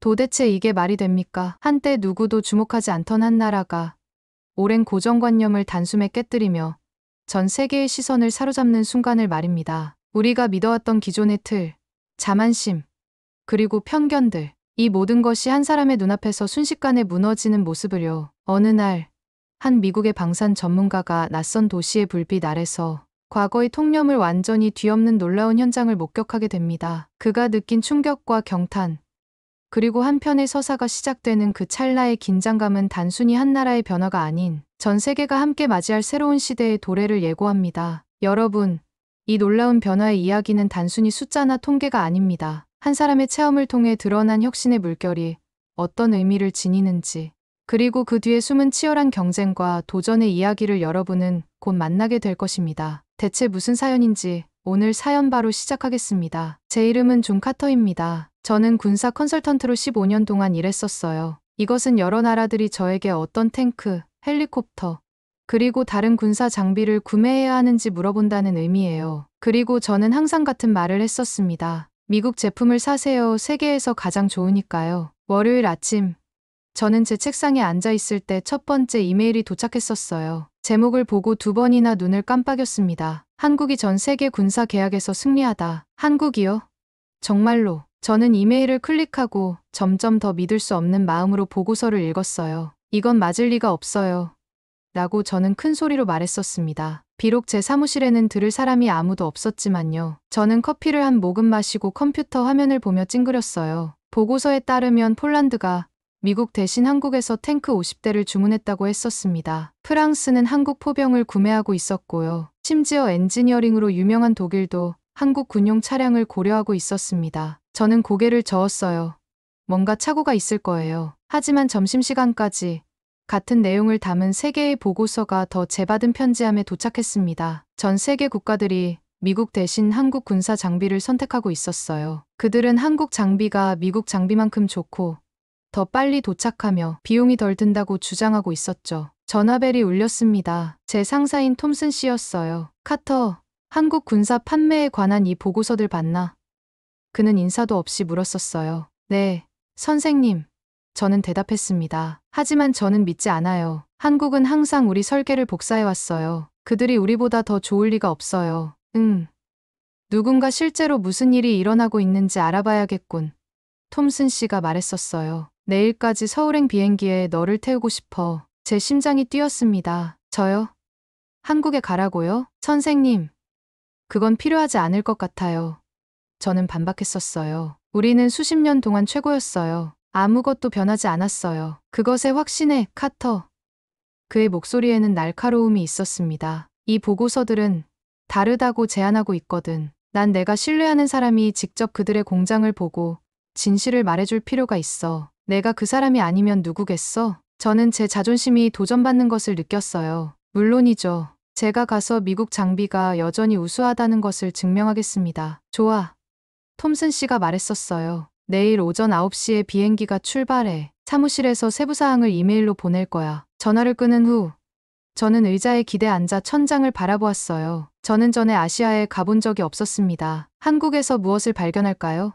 도대체 이게 말이 됩니까? 한때 누구도 주목하지 않던 한 나라가 오랜 고정관념을 단숨에 깨뜨리며 전 세계의 시선을 사로잡는 순간을 말입니다. 우리가 믿어왔던 기존의 틀, 자만심, 그리고 편견들, 이 모든 것이 한 사람의 눈앞에서 순식간에 무너지는 모습을요. 어느 날, 한 미국의 방산 전문가가 낯선 도시의 불빛 아래서 과거의 통념을 완전히 뒤엎는 놀라운 현장을 목격하게 됩니다. 그가 느낀 충격과 경탄, 그리고 한편의 서사가 시작되는 그 찰나의 긴장감은 단순히 한 나라의 변화가 아닌 전 세계가 함께 맞이할 새로운 시대의 도래를 예고합니다. 여러분, 이 놀라운 변화의 이야기는 단순히 숫자나 통계가 아닙니다. 한 사람의 체험을 통해 드러난 혁신의 물결이 어떤 의미를 지니는지, 그리고 그 뒤에 숨은 치열한 경쟁과 도전의 이야기를 여러분은 곧 만나게 될 것입니다. 대체 무슨 사연인지 오늘 사연 바로 시작하겠습니다. 제 이름은 존 카터입니다. 저는 군사 컨설턴트로 15년 동안 일했었어요. 이것은 여러 나라들이 저에게 어떤 탱크, 헬리콥터, 그리고 다른 군사 장비를 구매해야 하는지 물어본다는 의미예요. 그리고 저는 항상 같은 말을 했었습니다. 미국 제품을 사세요. 세계에서 가장 좋으니까요. 월요일 아침, 저는 제 책상에 앉아 있을 때 첫 번째 이메일이 도착했었어요. 제목을 보고 2번이나 눈을 깜빡였습니다. 한국이 전 세계 군사 계약에서 승리하다. 한국이요? 정말로. 저는 이메일을 클릭하고 점점 더 믿을 수 없는 마음으로 보고서를 읽었어요. 이건 맞을 리가 없어요. 라고 저는 큰 소리로 말했었습니다. 비록 제 사무실에는 들을 사람이 아무도 없었지만요. 저는 커피를 한 모금 마시고 컴퓨터 화면을 보며 찡그렸어요. 보고서에 따르면 폴란드가 미국 대신 한국에서 탱크 50대를 주문했다고 했었습니다. 프랑스는 한국 포병을 구매하고 있었고요. 심지어 엔지니어링으로 유명한 독일도 한국 군용 차량을 고려하고 있었습니다. 저는 고개를 저었어요. 뭔가 착오가 있을 거예요. 하지만 점심시간까지 같은 내용을 담은 3개의 보고서가 더 재받은 편지함에 도착했습니다. 전 세계 국가들이 미국 대신 한국 군사 장비를 선택하고 있었어요. 그들은 한국 장비가 미국 장비만큼 좋고 더 빨리 도착하며 비용이 덜 든다고 주장하고 있었죠. 전화벨이 울렸습니다. 제 상사인 톰슨 씨였어요. 카터, 한국 군사 판매에 관한 이 보고서들 봤나? 그는 인사도 없이 물었었어요. 네, 선생님. 저는 대답했습니다. 하지만 저는 믿지 않아요. 한국은 항상 우리 설계를 복사해왔어요. 그들이 우리보다 더 좋을 리가 없어요. 누군가 실제로 무슨 일이 일어나고 있는지 알아봐야겠군. 톰슨 씨가 말했었어요. 내일까지 서울행 비행기에 너를 태우고 싶어. 제 심장이 뛰었습니다. 저요? 한국에 가라고요? 선생님. 그건 필요하지 않을 것 같아요. 저는 반박했었어요. 우리는 수십 년 동안 최고였어요. 아무것도 변하지 않았어요. 그것에 확신해, 카터. 그의 목소리에는 날카로움이 있었습니다. 이 보고서들은 다르다고 제안하고 있거든. 난 내가 신뢰하는 사람이 직접 그들의 공장을 보고 진실을 말해줄 필요가 있어. 내가 그 사람이 아니면 누구겠어? 저는 제 자존심이 도전받는 것을 느꼈어요. 물론이죠. 제가 가서 미국 장비가 여전히 우수하다는 것을 증명하겠습니다. 좋아. 톰슨 씨가 말했었어요. 내일 오전 9시에 비행기가 출발해. 사무실에서 세부사항을 이메일로 보낼 거야. 전화를 끊은 후 저는 의자에 기대 앉아 천장을 바라보았어요. 저는 전에 아시아에 가본 적이 없었습니다. 한국에서 무엇을 발견할까요?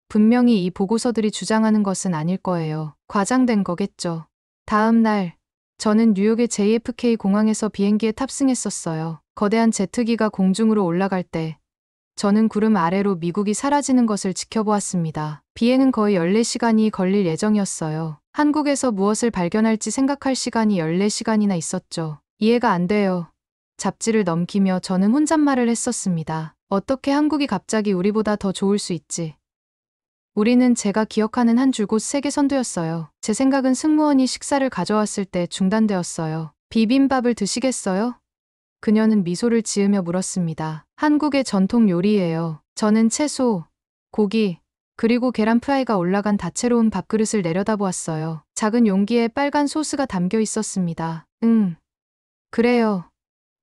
분명히 이 보고서들이 주장하는 것은 아닐 거예요. 과장된 거겠죠. 다음 날, 저는 뉴욕의 JFK 공항에서 비행기에 탑승했었어요. 거대한 제트기가 공중으로 올라갈 때, 저는 구름 아래로 미국이 사라지는 것을 지켜보았습니다. 비행은 거의 14시간이 걸릴 예정이었어요. 한국에서 무엇을 발견할지 생각할 시간이 14시간이나 있었죠. 이해가 안 돼요. 잡지를 넘기며 저는 혼잣말을 했었습니다. 어떻게 한국이 갑자기 우리보다 더 좋을 수 있지? 우리는 제가 기억하는 한 줄곧 세계 선두였어요. 제 생각은 승무원이 식사를 가져왔을 때 중단되었어요. 비빔밥을 드시겠어요? 그녀는 미소를 지으며 물었습니다. 한국의 전통 요리예요. 저는 채소, 고기, 그리고 계란 프라이가 올라간 다채로운 밥그릇을 내려다보았어요. 작은 용기에 빨간 소스가 담겨 있었습니다. 그래요.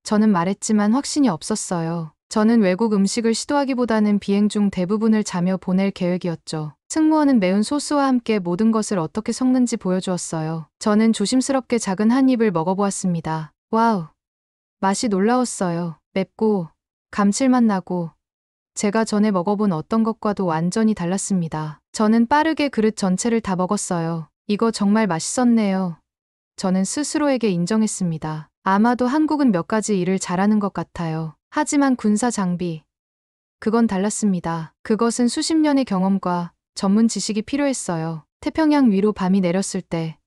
저는 말했지만 확신이 없었어요. 저는 외국 음식을 시도하기보다는 비행 중 대부분을 자며 보낼 계획이었죠. 승무원은 매운 소스와 함께 모든 것을 어떻게 섞는지 보여주었어요. 저는 조심스럽게 작은 한 입을 먹어보았습니다. 와우. 맛이 놀라웠어요. 맵고 감칠맛 나고 제가 전에 먹어본 어떤 것과도 완전히 달랐습니다. 저는 빠르게 그릇 전체를 다 먹었어요. 이거 정말 맛있었네요. 저는 스스로에게 인정했습니다. 아마도 한국은 몇 가지 일을 잘하는 것 같아요. 하지만 군사 장비, 그건 달랐습니다. 그것은 수십 년의 경험과 전문 지식이 필요했어요. 태평양 위로 밤이 내렸을 때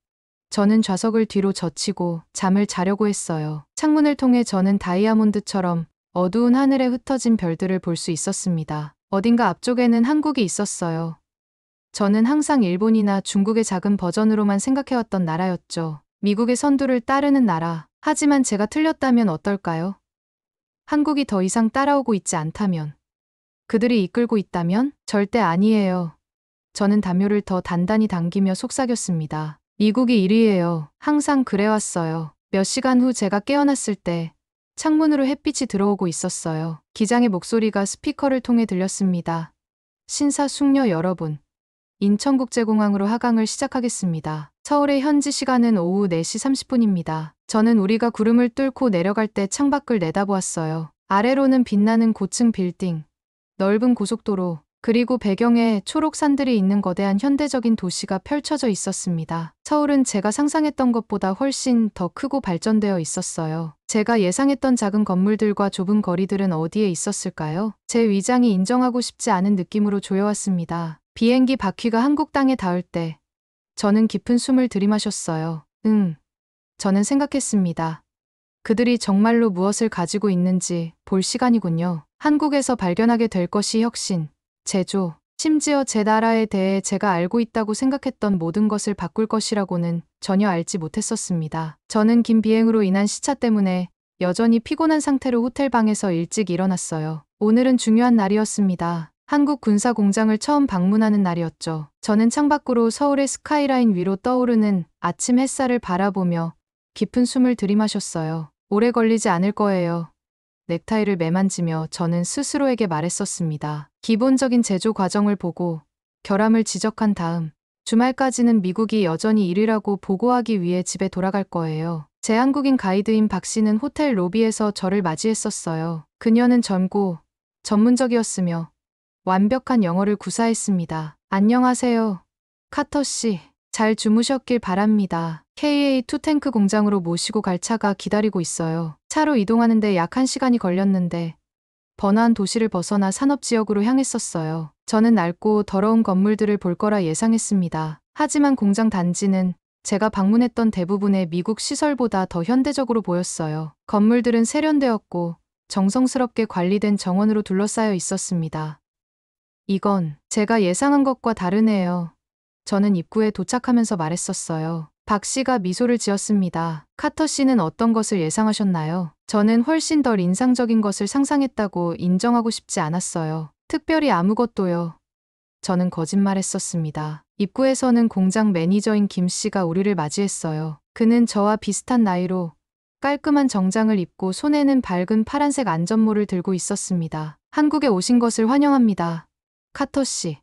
저는 좌석을 뒤로 젖히고 잠을 자려고 했어요. 창문을 통해 저는 다이아몬드처럼 어두운 하늘에 흩어진 별들을 볼 수 있었습니다. 어딘가 앞쪽에는 한국이 있었어요. 저는 항상 일본이나 중국의 작은 버전으로만 생각해왔던 나라였죠. 미국의 선두를 따르는 나라. 하지만 제가 틀렸다면 어떨까요? 한국이 더 이상 따라오고 있지 않다면? 그들이 이끌고 있다면? 절대 아니에요. 저는 담요를 더 단단히 당기며 속삭였습니다. 미국이 1위예요. 항상 그래왔어요. 몇 시간 후 제가 깨어났을 때 창문으로 햇빛이 들어오고 있었어요. 기장의 목소리가 스피커를 통해 들렸습니다. 신사숙녀 여러분, 인천국제공항으로 하강을 시작하겠습니다. 서울의 현지 시간은 오후 4시 30분입니다. 저는 우리가 구름을 뚫고 내려갈 때 창밖을 내다보았어요. 아래로는 빛나는 고층 빌딩, 넓은 고속도로, 그리고 배경에 초록 산들이 있는 거대한 현대적인 도시가 펼쳐져 있었습니다. 서울은 제가 상상했던 것보다 훨씬 더 크고 발전되어 있었어요. 제가 예상했던 작은 건물들과 좁은 거리들은 어디에 있었을까요? 제 위장이 인정하고 싶지 않은 느낌으로 조여왔습니다. 비행기 바퀴가 한국 땅에 닿을 때 저는 깊은 숨을 들이마셨어요. 저는 생각했습니다. 그들이 정말로 무엇을 가지고 있는지 볼 시간이군요. 한국에서 발견하게 될 것이 혁신, 제조, 심지어 제 나라에 대해 제가 알고 있다고 생각했던 모든 것을 바꿀 것이라고는 전혀 알지 못했었습니다. 저는 긴 비행으로 인한 시차 때문에 여전히 피곤한 상태로 호텔방에서 일찍 일어났어요. 오늘은 중요한 날이었습니다. 한국 군사 공장을 처음 방문하는 날이었죠. 저는 창밖으로 서울의 스카이라인 위로 떠오르는 아침 햇살을 바라보며 깊은 숨을 들이마셨어요. 오래 걸리지 않을 거예요. 넥타이를 매만지며 저는 스스로에게 말했었습니다. 기본적인 제조 과정을 보고 결함을 지적한 다음 주말까지는 미국이 여전히 1위라고 보고하기 위해 집에 돌아갈 거예요. 제 한국인 가이드인 박 씨는 호텔 로비에서 저를 맞이했었어요. 그녀는 젊고 전문적이었으며 완벽한 영어를 구사했습니다. 안녕하세요, 카터 씨. 잘 주무셨길 바랍니다. KA2 탱크 공장으로 모시고 갈 차가 기다리고 있어요. 차로 이동하는데 약 1시간이 걸렸는데 번화한 도시를 벗어나 산업지역으로 향했었어요. 저는 낡고 더러운 건물들을 볼 거라 예상했습니다. 하지만 공장 단지는 제가 방문했던 대부분의 미국 시설보다 더 현대적으로 보였어요. 건물들은 세련되었고 정성스럽게 관리된 정원으로 둘러싸여 있었습니다. 이건 제가 예상한 것과 다르네요. 저는 입구에 도착하면서 말했었어요. 박 씨가 미소를 지었습니다. 카터 씨는 어떤 것을 예상하셨나요? 저는 훨씬 덜 인상적인 것을 상상했다고 인정하고 싶지 않았어요. 특별히 아무것도요. 저는 거짓말했었습니다. 입구에서는 공장 매니저인 김 씨가 우리를 맞이했어요. 그는 저와 비슷한 나이로 깔끔한 정장을 입고 손에는 밝은 파란색 안전모를 들고 있었습니다. 한국에 오신 것을 환영합니다, 카터 씨.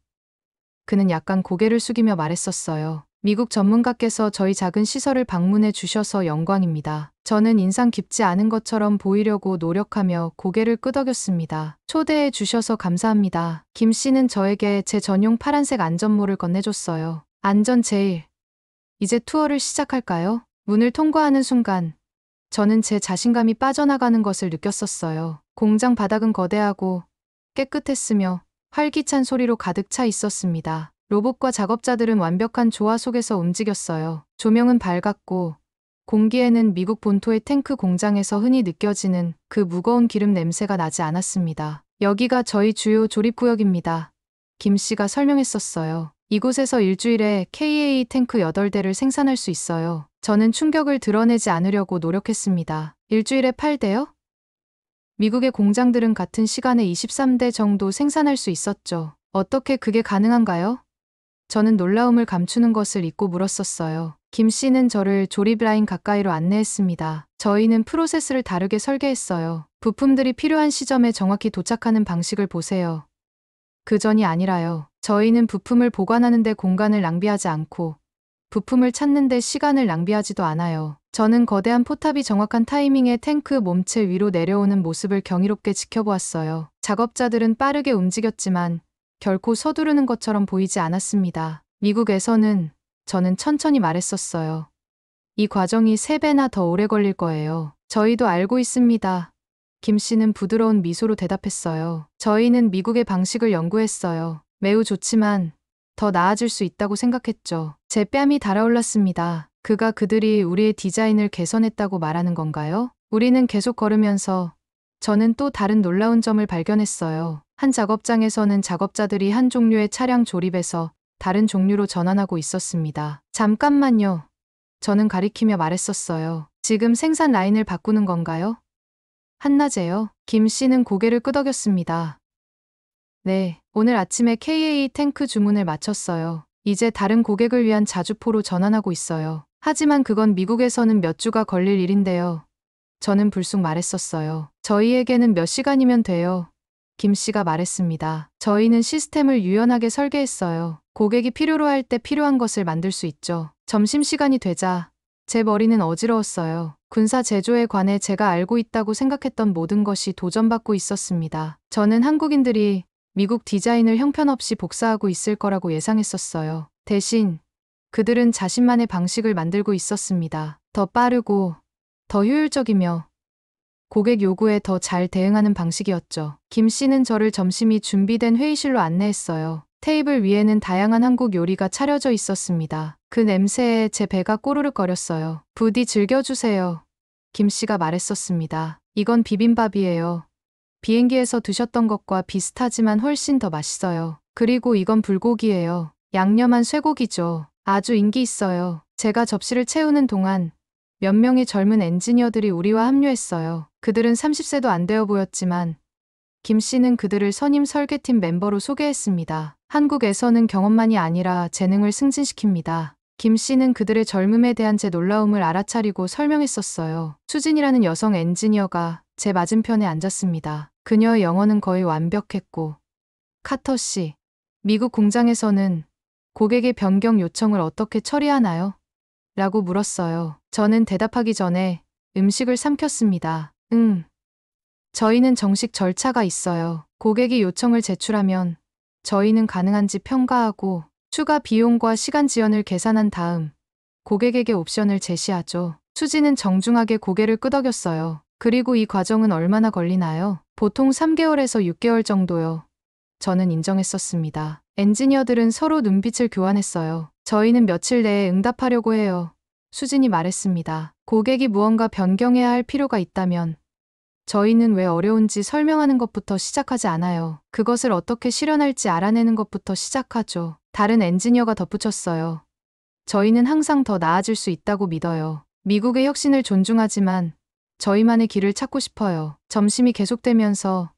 그는 약간 고개를 숙이며 말했었어요. 미국 전문가께서 저희 작은 시설을 방문해 주셔서 영광입니다. 저는 인상 깊지 않은 것처럼 보이려고 노력하며 고개를 끄덕였습니다. 초대해 주셔서 감사합니다. 김 씨는 저에게 제 전용 파란색 안전모를 건네줬어요. 안전 제일. 이제 투어를 시작할까요? 문을 통과하는 순간 저는 제 자신감이 빠져나가는 것을 느꼈었어요. 공장 바닥은 거대하고 깨끗했으며 활기찬 소리로 가득 차 있었습니다. 로봇과 작업자들은 완벽한 조화 속에서 움직였어요. 조명은 밝았고 공기에는 미국 본토의 탱크 공장에서 흔히 느껴지는 그 무거운 기름 냄새가 나지 않았습니다. 여기가 저희 주요 조립구역입니다. 김 씨가 설명했었어요. 이곳에서 일주일에 KA 탱크 8대를 생산할 수 있어요. 저는 충격을 드러내지 않으려고 노력했습니다. 일주일에 8대요? 미국의 공장들은 같은 시간에 23대 정도 생산할 수 있었죠. 어떻게 그게 가능한가요? 저는 놀라움을 감추는 것을 잊고 물었었어요. 김 씨는 저를 조립 라인 가까이로 안내했습니다. 저희는 프로세스를 다르게 설계했어요. 부품들이 필요한 시점에 정확히 도착하는 방식을 보세요. 그 전이 아니라요. 저희는 부품을 보관하는 데 공간을 낭비하지 않고 부품을 찾는 데 시간을 낭비하지도 않아요. 저는 거대한 포탑이 정확한 타이밍에 탱크 몸체 위로 내려오는 모습을 경이롭게 지켜보았어요. 작업자들은 빠르게 움직였지만 결코 서두르는 것처럼 보이지 않았습니다. 미국에서는 저는 천천히 말했었어요. 이 과정이 3배나 더 오래 걸릴 거예요. 저희도 알고 있습니다. 김 씨는 부드러운 미소로 대답했어요. 저희는 미국의 방식을 연구했어요. 매우 좋지만 더 나아질 수 있다고 생각했죠. 제 뺨이 달아올랐습니다. 그들이 우리의 디자인을 개선했다고 말하는 건가요? 우리는 계속 걸으면서 저는 또 다른 놀라운 점을 발견했어요. 한 작업장에서는 작업자들이 한 종류의 차량 조립에서 다른 종류로 전환하고 있었습니다. 잠깐만요. 저는 가리키며 말했었어요. 지금 생산 라인을 바꾸는 건가요? 한낮에요. 김 씨는 고개를 끄덕였습니다. 네, 오늘 아침에 KA 탱크 주문을 마쳤어요. 이제 다른 고객을 위한 자주포로 전환하고 있어요. 하지만 그건 미국에서는 몇 주가 걸릴 일인데요. 저는 불쑥 말했었어요. 저희에게는 몇 시간이면 돼요. 김 씨가 말했습니다. 저희는 시스템을 유연하게 설계했어요. 고객이 필요로 할 때 필요한 것을 만들 수 있죠. 점심시간이 되자 제 머리는 어지러웠어요. 군사 제조에 관해 제가 알고 있다고 생각했던 모든 것이 도전받고 있었습니다. 저는 한국인들이 미국 디자인을 형편없이 복사하고 있을 거라고 예상했었어요. 대신 그들은 자신만의 방식을 만들고 있었습니다. 더 빠르고 더 효율적이며 고객 요구에 더 잘 대응하는 방식이었죠. 김 씨는 저를 점심이 준비된 회의실로 안내했어요. 테이블 위에는 다양한 한국 요리가 차려져 있었습니다. 그 냄새에 제 배가 꼬르륵거렸어요. 부디 즐겨주세요. 김 씨가 말했었습니다. 이건 비빔밥이에요. 비행기에서 드셨던 것과 비슷하지만 훨씬 더 맛있어요. 그리고 이건 불고기예요. 양념한 쇠고기죠. 아주 인기 있어요. 제가 접시를 채우는 동안 몇 명의 젊은 엔지니어들이 우리와 합류했어요. 그들은 30세도 안 되어 보였지만 김 씨는 그들을 선임 설계팀 멤버로 소개했습니다. 한국에서는 경험만이 아니라 재능을 승진시킵니다. 김 씨는 그들의 젊음에 대한 제 놀라움을 알아차리고 설명했었어요. 수진이라는 여성 엔지니어가 제 맞은편에 앉았습니다. 그녀의 영어는 거의 완벽했고, 카터 씨, 미국 공장에서는 고객의 변경 요청을 어떻게 처리하나요? 라고 물었어요. 저는 대답하기 전에 음식을 삼켰습니다. 저희는 정식 절차가 있어요. 고객이 요청을 제출하면 저희는 가능한지 평가하고 추가 비용과 시간 지연을 계산한 다음 고객에게 옵션을 제시하죠. 수지는 정중하게 고개를 끄덕였어요. 그리고 이 과정은 얼마나 걸리나요? 보통 3개월에서 6개월 정도요. 저는 인정했었습니다. 엔지니어들은 서로 눈빛을 교환했어요. 저희는 며칠 내에 응답하려고 해요. 수진이 말했습니다. 고객이 무언가 변경해야 할 필요가 있다면 저희는 왜 어려운지 설명하는 것부터 시작하지 않아요. 그것을 어떻게 실현할지 알아내는 것부터 시작하죠. 다른 엔지니어가 덧붙였어요. 저희는 항상 더 나아질 수 있다고 믿어요. 미국의 혁신을 존중하지만 저희만의 길을 찾고 싶어요. 점심이 계속되면서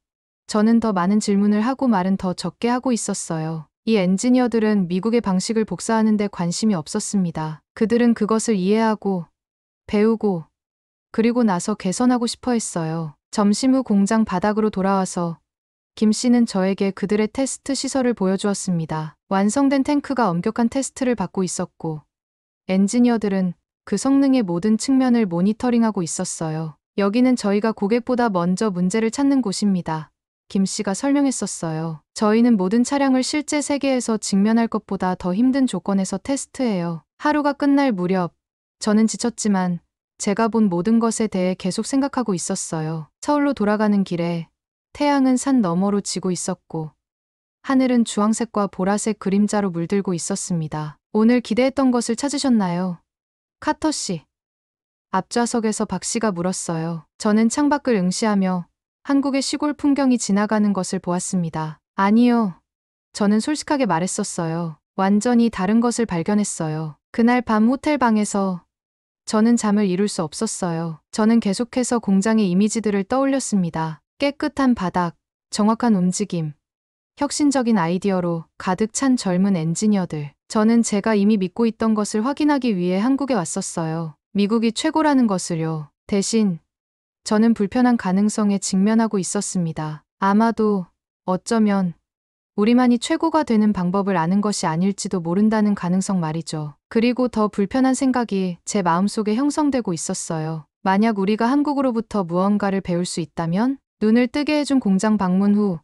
저는 더 많은 질문을 하고 말은 더 적게 하고 있었어요. 이 엔지니어들은 미국의 방식을 복사하는 데 관심이 없었습니다. 그들은 그것을 이해하고 배우고 그리고 나서 개선하고 싶어 했어요. 점심 후 공장 바닥으로 돌아와서 김 씨는 저에게 그들의 테스트 시설을 보여주었습니다. 완성된 탱크가 엄격한 테스트를 받고 있었고 엔지니어들은 그 성능의 모든 측면을 모니터링하고 있었어요. 여기는 저희가 고객보다 먼저 문제를 찾는 곳입니다. 김 씨가 설명했었어요. 저희는 모든 차량을 실제 세계에서 직면할 것보다 더 힘든 조건에서 테스트해요. 하루가 끝날 무렵 저는 지쳤지만 제가 본 모든 것에 대해 계속 생각하고 있었어요. 서울로 돌아가는 길에 태양은 산 너머로 지고 있었고 하늘은 주황색과 보라색 그림자로 물들고 있었습니다. 오늘 기대했던 것을 찾으셨나요? 카터 씨. 앞좌석에서 박 씨가 물었어요. 저는 창밖을 응시하며 한국의 시골 풍경이 지나가는 것을 보았습니다. 아니요. 저는 솔직하게 말했었어요. 완전히 다른 것을 발견했어요. 그날 밤 호텔 방에서 저는 잠을 이룰 수 없었어요. 저는 계속해서 공장의 이미지들을 떠올렸습니다. 깨끗한 바닥, 정확한 움직임, 혁신적인 아이디어로 가득 찬 젊은 엔지니어들. 저는 제가 이미 믿고 있던 것을 확인하기 위해 한국에 왔었어요. 미국이 최고라는 것을요. 대신 저는 불편한 가능성에 직면하고 있었습니다. 아마도 어쩌면 우리만이 최고가 되는 방법을 아는 것이 아닐지도 모른다는 가능성 말이죠. 그리고 더 불편한 생각이 제 마음속에 형성되고 있었어요. 만약 우리가 한국으로부터 무언가를 배울 수 있다면? 눈을 뜨게 해준 공장 방문 후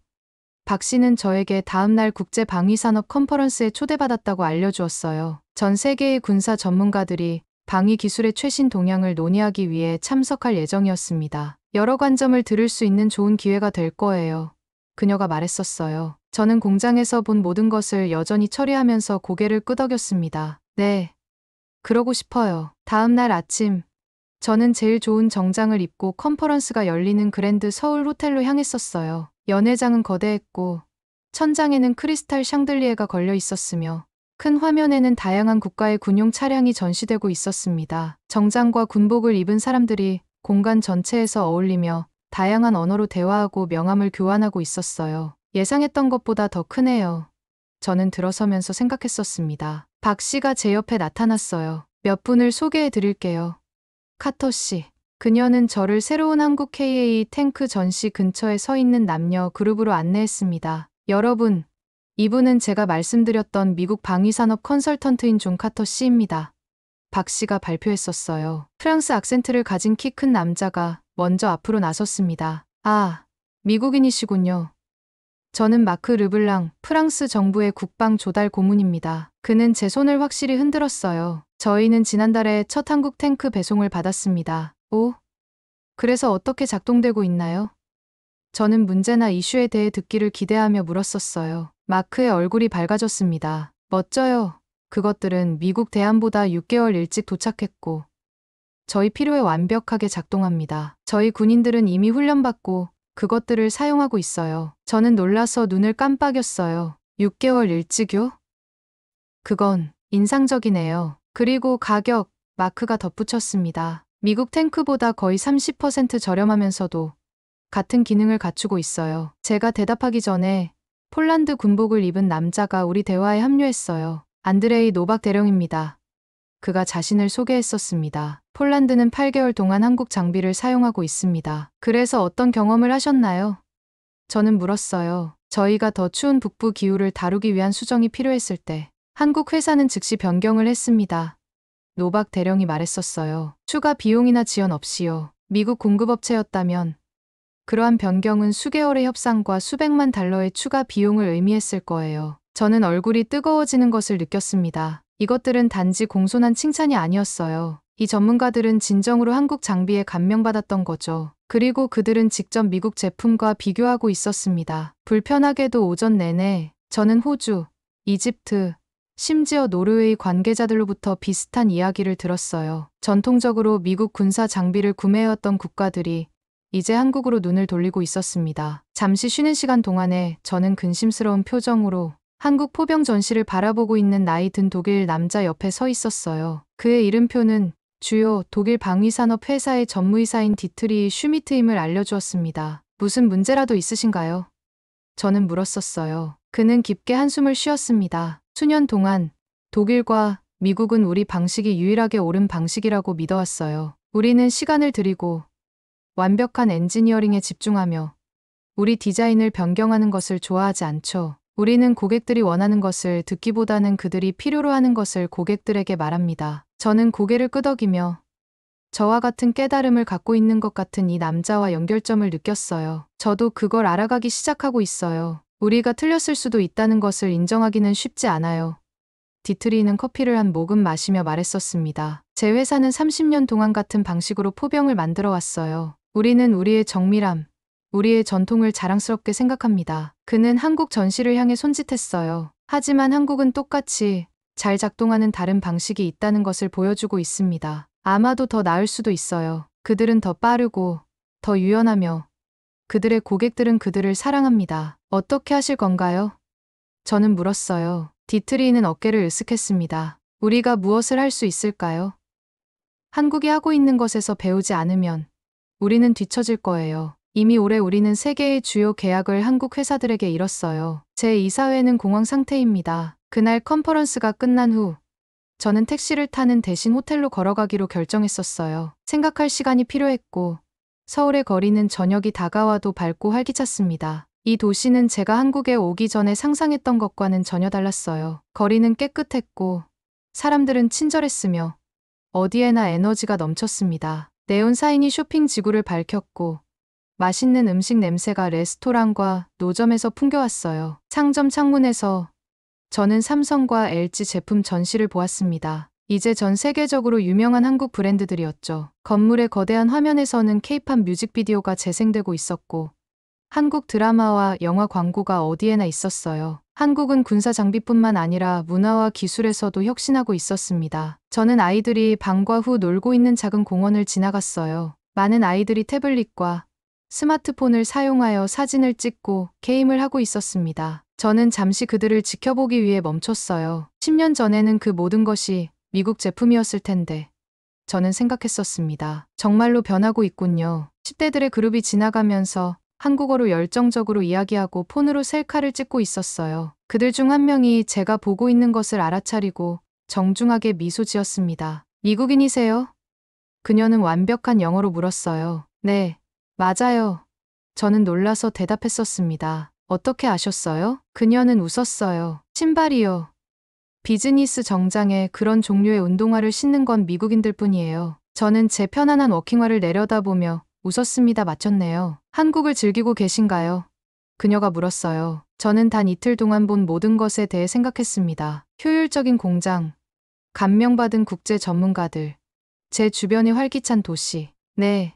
박 씨는 저에게 다음날 국제방위산업 컨퍼런스에 초대받았다고 알려주었어요. 전 세계의 군사 전문가들이 방위 기술의 최신 동향을 논의하기 위해 참석할 예정이었습니다. 여러 관점을 들을 수 있는 좋은 기회가 될 거예요. 그녀가 말했었어요. 저는 공장에서 본 모든 것을 여전히 처리하면서 고개를 끄덕였습니다. 네, 그러고 싶어요. 다음 날 아침, 저는 제일 좋은 정장을 입고 컨퍼런스가 열리는 그랜드 서울 호텔로 향했었어요. 연회장은 거대했고 천장에는 크리스탈 샹들리에가 걸려 있었으며 큰 화면에는 다양한 국가의 군용 차량이 전시되고 있었습니다. 정장과 군복을 입은 사람들이 공간 전체에서 어울리며 다양한 언어로 대화하고 명함을 교환하고 있었어요. 예상했던 것보다 더 크네요. 저는 들어서면서 생각했었습니다. 박 씨가 제 옆에 나타났어요. 몇 분을 소개해 드릴게요. 카터 씨. 그녀는 저를 새로운 한국 KA 탱크 전시 근처에 서 있는 남녀 그룹으로 안내했습니다. 여러분, 이분은 제가 말씀드렸던 미국 방위산업 컨설턴트인 존 카터 씨입니다. 박 씨가 발표했었어요. 프랑스 악센트를 가진 키 큰 남자가 먼저 앞으로 나섰습니다. 아, 미국인이시군요. 저는 마크 르블랑, 프랑스 정부의 국방 조달 고문입니다. 그는 제 손을 확실히 흔들었어요. 저희는 지난달에 첫 한국 탱크 배송을 받았습니다. 오? 그래서 어떻게 작동되고 있나요? 저는 문제나 이슈에 대해 듣기를 기대하며 물었었어요. 마크의 얼굴이 밝아졌습니다. 멋져요. 그것들은 미국 대안보다 6개월 일찍 도착했고 저희 필요에 완벽하게 작동합니다. 저희 군인들은 이미 훈련받고 그것들을 사용하고 있어요. 저는 놀라서 눈을 깜빡였어요. 6개월 일찍요? 그건 인상적이네요. 그리고 가격, 마크가 덧붙였습니다. 미국 탱크보다 거의 30% 저렴하면서도 같은 기능을 갖추고 있어요. 제가 대답하기 전에 폴란드 군복을 입은 남자가 우리 대화에 합류했어요. 안드레이 노박 대령입니다. 그가 자신을 소개했었습니다. 폴란드는 8개월 동안 한국 장비를 사용하고 있습니다. 그래서 어떤 경험을 하셨나요? 저는 물었어요. 저희가 더 추운 북부 기후를 다루기 위한 수정이 필요했을 때 한국 회사는 즉시 변경을 했습니다. 노박 대령이 말했었어요. 추가 비용이나 지원 없이요. 미국 공급업체였다면 그러한 변경은 수개월의 협상과 수백만 달러의 추가 비용을 의미했을 거예요. 저는 얼굴이 뜨거워지는 것을 느꼈습니다. 이것들은 단지 공손한 칭찬이 아니었어요. 이 전문가들은 진정으로 한국 장비에 감명받았던 거죠. 그리고 그들은 직접 미국 제품과 비교하고 있었습니다. 불편하게도 오전 내내 저는 호주, 이집트, 심지어 노르웨이 관계자들로부터 비슷한 이야기를 들었어요. 전통적으로 미국 군사 장비를 구매해왔던 국가들이 이제 한국으로 눈을 돌리고 있었습니다. 잠시 쉬는 시간 동안에 저는 근심스러운 표정으로 한국 포병 전시를 바라보고 있는 나이 든 독일 남자 옆에 서 있었어요. 그의 이름표는 주요 독일 방위산업 회사의 전무이사인 디트리 슈미트임을 알려주었습니다. 무슨 문제라도 있으신가요? 저는 물었었어요. 그는 깊게 한숨을 쉬었습니다. 수년 동안 독일과 미국은 우리 방식이 유일하게 옳은 방식이라고 믿어왔어요. 우리는 시간을 들이고 완벽한 엔지니어링에 집중하며 우리 디자인을 변경하는 것을 좋아하지 않죠. 우리는 고객들이 원하는 것을 듣기보다는 그들이 필요로 하는 것을 고객들에게 말합니다. 저는 고개를 끄덕이며 저와 같은 깨달음을 갖고 있는 것 같은 이 남자와 연결점을 느꼈어요. 저도 그걸 알아가기 시작하고 있어요. 우리가 틀렸을 수도 있다는 것을 인정하기는 쉽지 않아요. 디트리는 커피를 한 모금 마시며 말했었습니다. 제 회사는 30년 동안 같은 방식으로 포병을 만들어 왔어요. 우리는 우리의 정밀함, 우리의 전통을 자랑스럽게 생각합니다. 그는 한국 전시를 향해 손짓했어요. 하지만 한국은 똑같이 잘 작동하는 다른 방식이 있다는 것을 보여주고 있습니다. 아마도 더 나을 수도 있어요. 그들은 더 빠르고 더 유연하며 그들의 고객들은 그들을 사랑합니다. 어떻게 하실 건가요? 저는 물었어요. 디트리는 어깨를 으쓱했습니다. 우리가 무엇을 할 수 있을까요? 한국이 하고 있는 것에서 배우지 않으면 우리는 뒤처질 거예요. 이미 올해 우리는 세계의 주요 계약을 한국 회사들에게 잃었어요. 제 이사회는 공황 상태입니다. 그날 컨퍼런스가 끝난 후 저는 택시를 타는 대신 호텔로 걸어가기로 결정했었어요. 생각할 시간이 필요했고 서울의 거리는 저녁이 다가와도 밝고 활기찼습니다. 이 도시는 제가 한국에 오기 전에 상상했던 것과는 전혀 달랐어요. 거리는 깨끗했고 사람들은 친절했으며 어디에나 에너지가 넘쳤습니다. 네온 사인이 쇼핑 지구를 밝혔고 맛있는 음식 냄새가 레스토랑과 노점에서 풍겨왔어요. 상점 창문에서 저는 삼성과 LG 제품 전시를 보았습니다. 이제 전 세계적으로 유명한 한국 브랜드들이었죠. 건물의 거대한 화면에서는 K-팝 뮤직비디오가 재생되고 있었고 한국 드라마와 영화 광고가 어디에나 있었어요. 한국은 군사 장비뿐만 아니라 문화와 기술에서도 혁신하고 있었습니다. 저는 아이들이 방과 후 놀고 있는 작은 공원을 지나갔어요. 많은 아이들이 태블릿과 스마트폰을 사용하여 사진을 찍고 게임을 하고 있었습니다. 저는 잠시 그들을 지켜보기 위해 멈췄어요. 10년 전에는 그 모든 것이 미국 제품이었을 텐데 저는 생각했었습니다. 정말로 변하고 있군요. 10대들의 그룹이 지나가면서 한국어로 열정적으로 이야기하고 폰으로 셀카를 찍고 있었어요. 그들 중 한 명이 제가 보고 있는 것을 알아차리고 정중하게 미소 지었습니다. 미국인이세요? 그녀는 완벽한 영어로 물었어요. 네, 맞아요. 저는 놀라서 대답했었습니다. 어떻게 아셨어요? 그녀는 웃었어요. 신발이요. 비즈니스 정장에 그런 종류의 운동화를 신는 건 미국인들 뿐이에요. 저는 제 편안한 워킹화를 내려다보며 웃었습니다. 맞췄네요. 한국을 즐기고 계신가요? 그녀가 물었어요. 저는 단 이틀 동안 본 모든 것에 대해 생각했습니다. 효율적인 공장, 감명받은 국제 전문가들, 제 주변의 활기찬 도시. 네.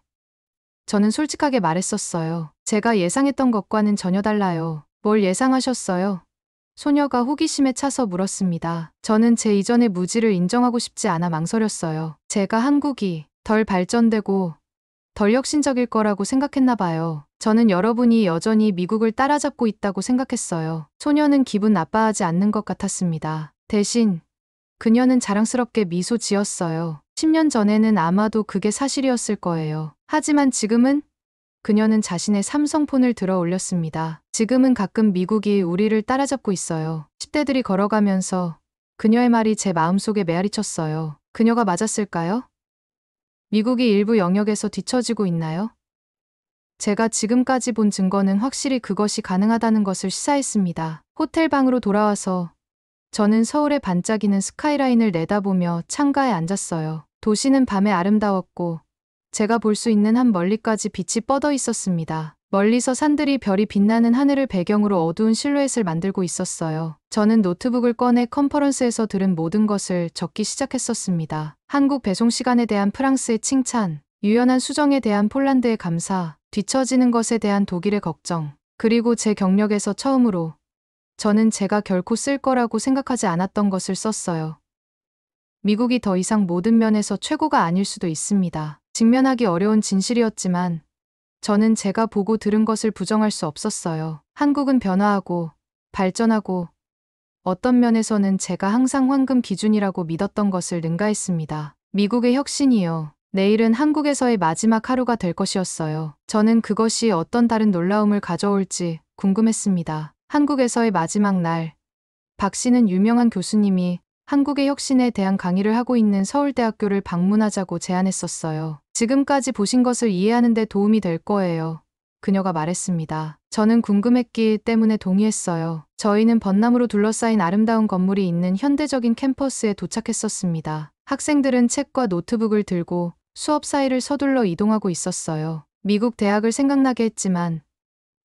저는 솔직하게 말했었어요. 제가 예상했던 것과는 전혀 달라요. 뭘 예상하셨어요? 소녀가 호기심에 차서 물었습니다. 저는 제 이전의 무지를 인정하고 싶지 않아 망설였어요. 제가 한국이 덜 발전되고 덜 혁신적일 거라고 생각했나 봐요. 저는 여러분이 여전히 미국을 따라잡고 있다고 생각했어요. 소녀는 기분 나빠하지 않는 것 같았습니다. 대신 그녀는 자랑스럽게 미소 지었어요. 10년 전에는 아마도 그게 사실이었을 거예요. 하지만 지금은? 그녀는 자신의 삼성폰을 들어 올렸습니다. 지금은 가끔 미국이 우리를 따라잡고 있어요. 10대들이 걸어가면서 그녀의 말이 제 마음속에 메아리쳤어요. 그녀가 맞았을까요? 미국이 일부 영역에서 뒤처지고 있나요? 제가 지금까지 본 증거는 확실히 그것이 가능하다는 것을 시사했습니다. 호텔 방으로 돌아와서 저는 서울의 반짝이는 스카이라인을 내다보며 창가에 앉았어요. 도시는 밤에 아름다웠고 제가 볼 수 있는 한 멀리까지 빛이 뻗어 있었습니다. 멀리서 산들이 별이 빛나는 하늘을 배경으로 어두운 실루엣을 만들고 있었어요. 저는 노트북을 꺼내 컨퍼런스에서 들은 모든 것을 적기 시작했었습니다. 한국 배송 시간에 대한 프랑스의 칭찬, 유연한 수정에 대한 폴란드의 감사, 뒤처지는 것에 대한 독일의 걱정, 그리고 제 경력에서 처음으로 저는 제가 결코 쓸 거라고 생각하지 않았던 것을 썼어요. 미국이 더 이상 모든 면에서 최고가 아닐 수도 있습니다. 직면하기 어려운 진실이었지만 저는 제가 보고 들은 것을 부정할 수 없었어요. 한국은 변화하고 발전하고 어떤 면에서는 제가 항상 황금 기준이라고 믿었던 것을 능가했습니다. 미국의 혁신이요. 내일은 한국에서의 마지막 하루가 될 것이었어요. 저는 그것이 어떤 다른 놀라움을 가져올지 궁금했습니다. 한국에서의 마지막 날, 박 씨는 유명한 교수님이 한국의 혁신에 대한 강의를 하고 있는 서울대학교를 방문하자고 제안했었어요. 지금까지 보신 것을 이해하는 데 도움이 될 거예요. 그녀가 말했습니다. 저는 궁금했기 때문에 동의했어요. 저희는 벚나무로 둘러싸인 아름다운 건물이 있는 현대적인 캠퍼스에 도착했었습니다. 학생들은 책과 노트북을 들고 수업 사이를 서둘러 이동하고 있었어요. 미국 대학을 생각나게 했지만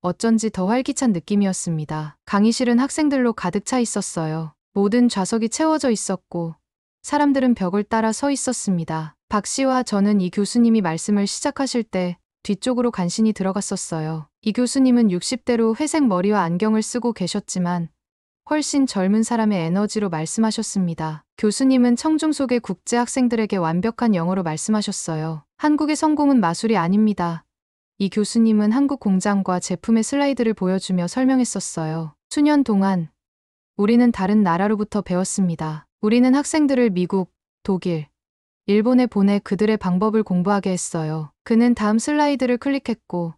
어쩐지 더 활기찬 느낌이었습니다. 강의실은 학생들로 가득 차 있었어요. 모든 좌석이 채워져 있었고 사람들은 벽을 따라 서 있었습니다. 박 씨와 저는 이 교수님이 말씀을 시작하실 때 뒤쪽으로 간신히 들어갔었어요. 이 교수님은 60대로 회색 머리와 안경을 쓰고 계셨지만 훨씬 젊은 사람의 에너지로 말씀하셨습니다. 교수님은 청중 속의 국제 학생들에게 완벽한 영어로 말씀하셨어요. 한국의 성공은 마술이 아닙니다. 이 교수님은 한국 공장과 제품의 슬라이드를 보여주며 설명했었어요. 수년 동안 우리는 다른 나라로부터 배웠습니다. 우리는 학생들을 미국, 독일, 일본에 보내 그들의 방법을 공부하게 했어요. 그는 다음 슬라이드를 클릭했고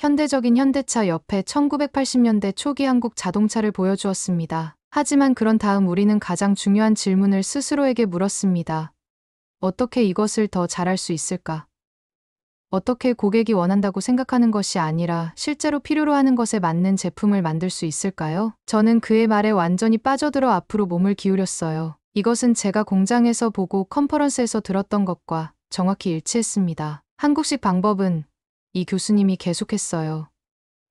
현대적인 현대차 옆에 1980년대 초기 한국 자동차를 보여주었습니다. 하지만 그런 다음 우리는 가장 중요한 질문을 스스로에게 물었습니다. 어떻게 이것을 더 잘할 수 있을까? 어떻게 고객이 원한다고 생각하는 것이 아니라 실제로 필요로 하는 것에 맞는 제품을 만들 수 있을까요? 저는 그의 말에 완전히 빠져들어 앞으로 몸을 기울였어요. 이것은 제가 공장에서 보고 컨퍼런스에서 들었던 것과 정확히 일치했습니다. 한국식 방법은 이 교수님이 계속했어요.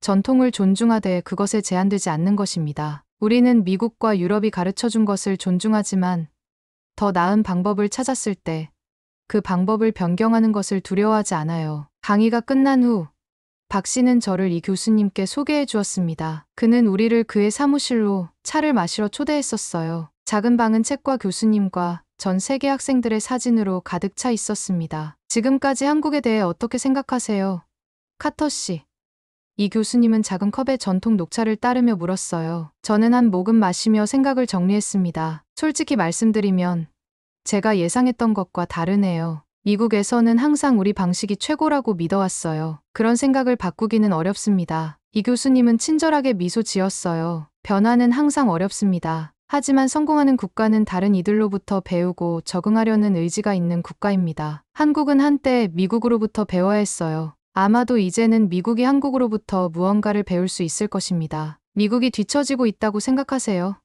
전통을 존중하되 그것에 제한되지 않는 것입니다. 우리는 미국과 유럽이 가르쳐준 것을 존중하지만 더 나은 방법을 찾았을 때 그 방법을 변경하는 것을 두려워하지 않아요. 강의가 끝난 후 박 씨는 저를 이 교수님께 소개해 주었습니다. 그는 우리를 그의 사무실로 차를 마시러 초대했었어요. 작은 방은 책과 교수님과 전 세계 학생들의 사진으로 가득 차 있었습니다. 지금까지 한국에 대해 어떻게 생각하세요? 카터 씨. 이 교수님은 작은 컵에 전통 녹차를 따르며 물었어요. 저는 한 모금 마시며 생각을 정리했습니다. 솔직히 말씀드리면 제가 예상했던 것과 다르네요. 미국에서는 항상 우리 방식이 최고라고 믿어왔어요. 그런 생각을 바꾸기는 어렵습니다. 이 교수님은 친절하게 미소 지었어요. 변화는 항상 어렵습니다. 하지만 성공하는 국가는 다른 이들로부터 배우고 적응하려는 의지가 있는 국가입니다. 한국은 한때 미국으로부터 배워야 했어요. 아마도 이제는 미국이 한국으로부터 무언가를 배울 수 있을 것입니다. 미국이 뒤처지고 있다고 생각하세요?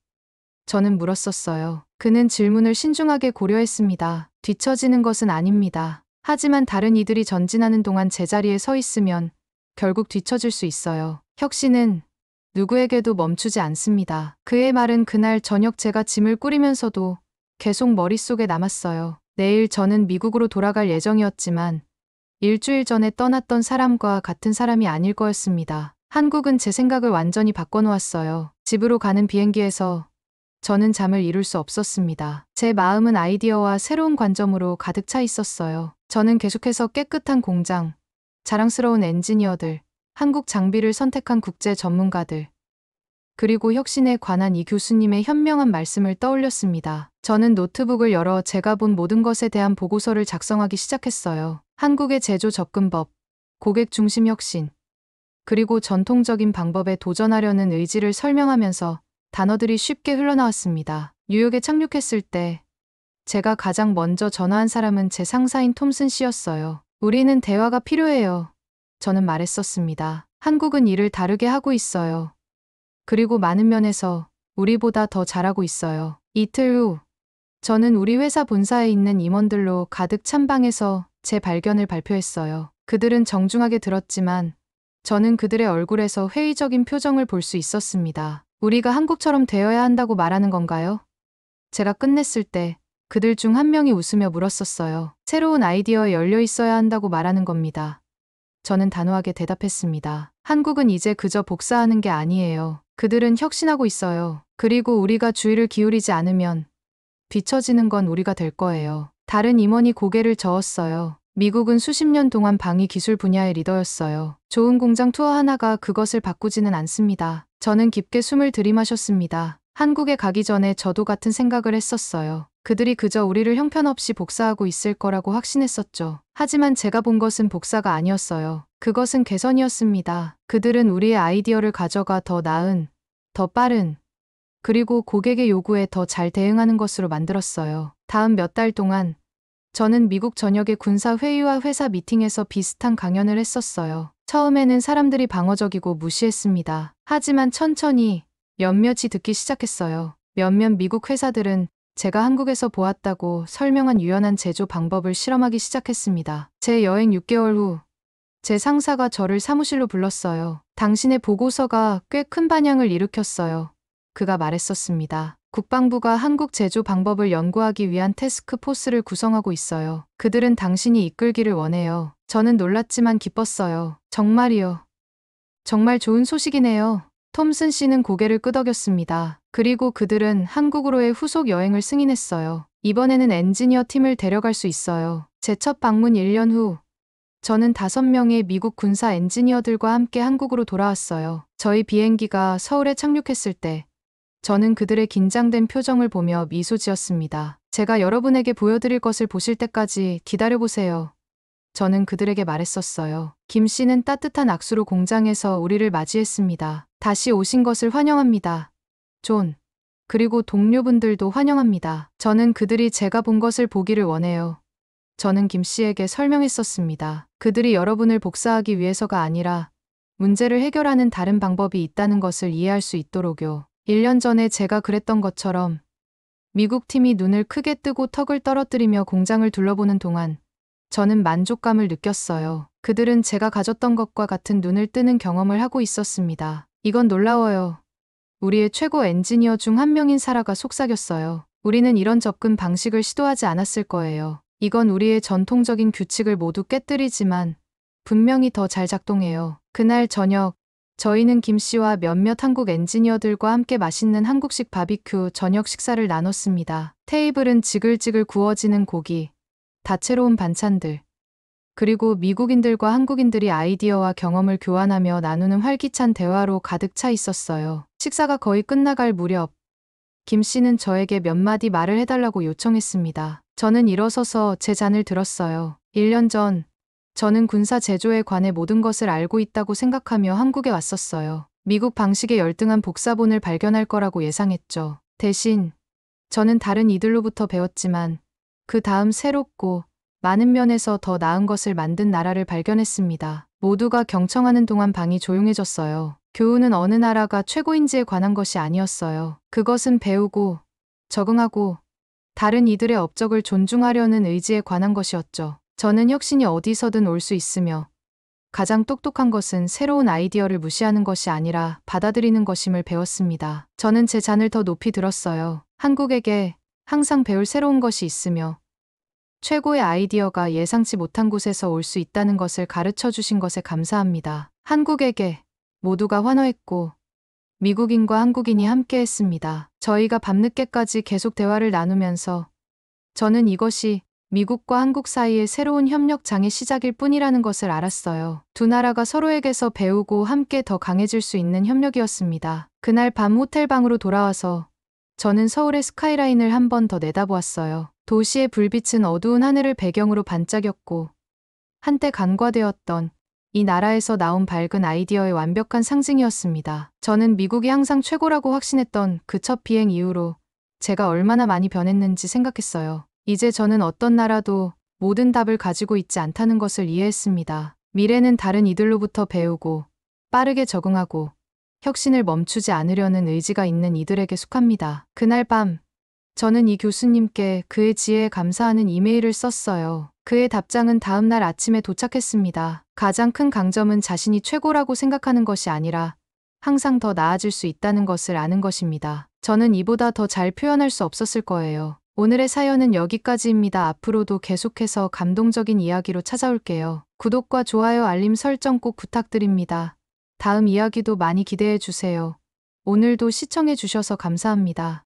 저는 물었었어요. 그는 질문을 신중하게 고려했습니다. 뒤처지는 것은 아닙니다. 하지만 다른 이들이 전진하는 동안 제자리에 서 있으면 결국 뒤처질 수 있어요. 혁신은 누구에게도 멈추지 않습니다. 그의 말은 그날 저녁 제가 짐을 꾸리면서도 계속 머릿속에 남았어요. 내일 저는 미국으로 돌아갈 예정이었지만 일주일 전에 떠났던 사람과 같은 사람이 아닐 거였습니다. 한국은 제 생각을 완전히 바꿔놓았어요. 집으로 가는 비행기에서 저는 잠을 이룰 수 없었습니다. 제 마음은 아이디어와 새로운 관점으로 가득 차 있었어요. 저는 계속해서 깨끗한 공장, 자랑스러운 엔지니어들, 한국 장비를 선택한 국제 전문가들, 그리고 혁신에 관한 이 교수님의 현명한 말씀을 떠올렸습니다. 저는 노트북을 열어 제가 본 모든 것에 대한 보고서를 작성하기 시작했어요. 한국의 제조 접근법, 고객 중심 혁신, 그리고 전통적인 방법에 도전하려는 의지를 설명하면서 단어들이 쉽게 흘러나왔습니다. 뉴욕에 착륙했을 때 제가 가장 먼저 전화한 사람은 제 상사인 톰슨 씨였어요. 우리는 대화가 필요해요. 저는 말했었습니다. 한국은 일을 다르게 하고 있어요. 그리고 많은 면에서 우리보다 더 잘하고 있어요. 이틀 후 저는 우리 회사 본사에 있는 임원들로 가득 찬 방에서 제 발견을 발표했어요. 그들은 정중하게 들었지만 저는 그들의 얼굴에서 회의적인 표정을 볼 수 있었습니다. 우리가 한국처럼 되어야 한다고 말하는 건가요? 제가 끝냈을 때 그들 중 한 명이 웃으며 물었었어요. 새로운 아이디어에 열려 있어야 한다고 말하는 겁니다. 저는 단호하게 대답했습니다. 한국은 이제 그저 복사하는 게 아니에요. 그들은 혁신하고 있어요. 그리고 우리가 주의를 기울이지 않으면 뒤처지는 건 우리가 될 거예요. 다른 임원이 고개를 저었어요. 미국은 수십 년 동안 방위 기술 분야의 리더였어요. 좋은 공장 투어 하나가 그것을 바꾸지는 않습니다. 저는 깊게 숨을 들이마셨습니다. 한국에 가기 전에 저도 같은 생각을 했었어요. 그들이 그저 우리를 형편없이 복사하고 있을 거라고 확신했었죠. 하지만 제가 본 것은 복사가 아니었어요. 그것은 개선이었습니다. 그들은 우리의 아이디어를 가져가 더 나은, 더 빠른, 그리고 고객의 요구에 더 잘 대응하는 것으로 만들었어요. 다음 몇 달 동안 저는 미국 전역의 군사 회의와 회사 미팅에서 비슷한 강연을 했었어요. 처음에는 사람들이 방어적이고 무시했습니다. 하지만 천천히 몇몇이 듣기 시작했어요. 몇몇 미국 회사들은 제가 한국에서 보았다고 설명한 유연한 제조 방법을 실험하기 시작했습니다. 제 여행 6개월 후 제 상사가 저를 사무실로 불렀어요. 당신의 보고서가 꽤 큰 반향을 일으켰어요. 그가 말했었습니다. 국방부가 한국 제조 방법을 연구하기 위한 태스크 포스를 구성하고 있어요. 그들은 당신이 이끌기를 원해요. 저는 놀랐지만 기뻤어요. 정말이요. 정말 좋은 소식이네요. 톰슨 씨는 고개를 끄덕였습니다. 그리고 그들은 한국으로의 후속 여행을 승인했어요. 이번에는 엔지니어 팀을 데려갈 수 있어요. 제 첫 방문 1년 후 저는 5명의 미국 군사 엔지니어들과 함께 한국으로 돌아왔어요. 저희 비행기가 서울에 착륙했을 때 저는 그들의 긴장된 표정을 보며 미소 지었습니다. 제가 여러분에게 보여드릴 것을 보실 때까지 기다려보세요. 저는 그들에게 말했었어요. 김 씨는 따뜻한 악수로 공장에서 우리를 맞이했습니다. 다시 오신 것을 환영합니다. 존. 그리고 동료분들도 환영합니다. 저는 그들이 제가 본 것을 보기를 원해요. 저는 김 씨에게 설명했었습니다. 그들이 여러분을 복사하기 위해서가 아니라 문제를 해결하는 다른 방법이 있다는 것을 이해할 수 있도록요. 1년 전에 제가 그랬던 것처럼 미국 팀이 눈을 크게 뜨고 턱을 떨어뜨리며 공장을 둘러보는 동안 저는 만족감을 느꼈어요. 그들은 제가 가졌던 것과 같은 눈을 뜨는 경험을 하고 있었습니다. 이건 놀라워요. 우리의 최고 엔지니어 중 한 명인 사라가 속삭였어요. 우리는 이런 접근 방식을 시도하지 않았을 거예요. 이건 우리의 전통적인 규칙을 모두 깨뜨리지만 분명히 더 잘 작동해요. 그날 저녁, 저희는 김 씨와 몇몇 한국 엔지니어들과 함께 맛있는 한국식 바비큐 저녁 식사를 나눴습니다. 테이블은 지글지글 구워지는 고기, 다채로운 반찬들, 그리고 미국인들과 한국인들이 아이디어와 경험을 교환하며 나누는 활기찬 대화로 가득 차 있었어요. 식사가 거의 끝나갈 무렵, 김 씨는 저에게 몇 마디 말을 해달라고 요청했습니다. 저는 일어서서 제 잔을 들었어요. 1년 전, 저는 군사 제조에 관해 모든 것을 알고 있다고 생각하며 한국에 왔었어요. 미국 방식의 열등한 복사본을 발견할 거라고 예상했죠. 대신, 저는 다른 이들로부터 배웠지만, 그 다음 새롭고, 많은 면에서 더 나은 것을 만든 나라를 발견했습니다. 모두가 경청하는 동안 방이 조용해졌어요. 교훈은 어느 나라가 최고인지에 관한 것이 아니었어요. 그것은 배우고, 적응하고, 다른 이들의 업적을 존중하려는 의지에 관한 것이었죠. 저는 혁신이 어디서든 올 수 있으며, 가장 똑똑한 것은 새로운 아이디어를 무시하는 것이 아니라 받아들이는 것임을 배웠습니다. 저는 제 잔을 더 높이 들었어요. 한국에게 항상 배울 새로운 것이 있으며, 최고의 아이디어가 예상치 못한 곳에서 올 수 있다는 것을 가르쳐 주신 것에 감사합니다. 한국에게 모두가 환호했고 미국인과 한국인이 함께 했습니다. 저희가 밤늦게까지 계속 대화를 나누면서 저는 이것이 미국과 한국 사이의 새로운 협력장의 시작일 뿐이라는 것을 알았어요. 두 나라가 서로에게서 배우고 함께 더 강해질 수 있는 협력이었습니다. 그날 밤 호텔방으로 돌아와서 저는 서울의 스카이라인을 한 번 더 내다보았어요. 도시의 불빛은 어두운 하늘을 배경으로 반짝였고 한때 간과되었던 이 나라에서 나온 밝은 아이디어의 완벽한 상징이었습니다. 저는 미국이 항상 최고라고 확신했던 그 첫 비행 이후로 제가 얼마나 많이 변했는지 생각했어요. 이제 저는 어떤 나라도 모든 답을 가지고 있지 않다는 것을 이해했습니다. 미래는 다른 이들로부터 배우고 빠르게 적응하고 혁신을 멈추지 않으려는 의지가 있는 이들에게 속합니다. 그날 밤 저는 이 교수님께 그의 지혜에 감사하는 이메일을 썼어요. 그의 답장은 다음 날 아침에 도착했습니다. 가장 큰 강점은 자신이 최고라고 생각하는 것이 아니라 항상 더 나아질 수 있다는 것을 아는 것입니다. 저는 이보다 더 잘 표현할 수 없었을 거예요. 오늘의 사연은 여기까지입니다. 앞으로도 계속해서 감동적인 이야기로 찾아올게요. 구독과 좋아요, 알림 설정 꼭 부탁드립니다. 다음 이야기도 많이 기대해 주세요. 오늘도 시청해 주셔서 감사합니다.